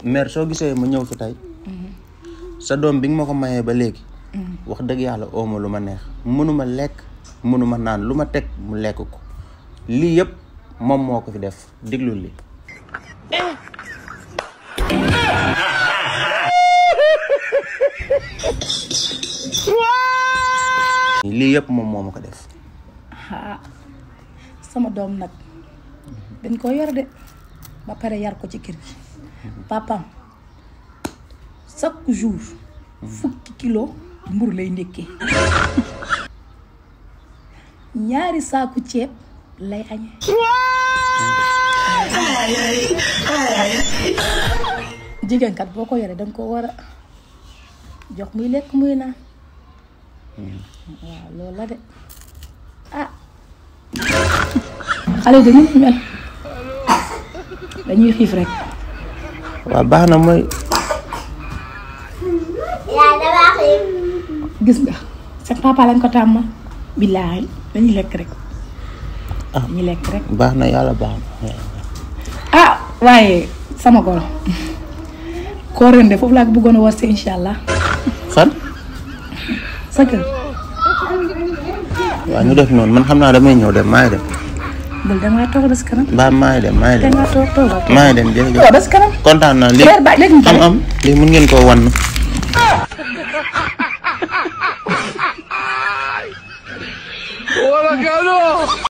mère soo gisee ma ñëw fi tey sa doom bi nga ma ko mayee ba léegi wax dëgg yàlla ooma lu ma neex mënuma lekk mënuma naan lu ma teg mu lekk ko lii yëpp moom moo ko fi def diglul li lii yëpp moom moo ma ko def sama doom nag dañ ko yor de ba pare yar ko ci kër gi papam chaque jour fukki kilo mburu lay ndékkee ñaari saaku ceeb lay añee jigéen kat boo ko yoree danga ko war a jox muy lekk muy naan waaw loolu la de xale yi dañuy mel dañuy xiif rek waaw baax na mooy gis nga sa papa lañ ko tàmmal billaay dañuy lekk rek dañuy lekk rek baax na yàlla baax na waaye sama goro koo rende foofu laa ko bëggoon a war si insha allah fan sa kër waaw ñu def noonu man xam naa damay ñëw dem maa ngi dem bul damaa toog ba si kanam mbaa maa ngi dem maa ngi dem maa ngi dem jërëjëf ba si kanam kontaan naa lii am lii mun ngeen koo wan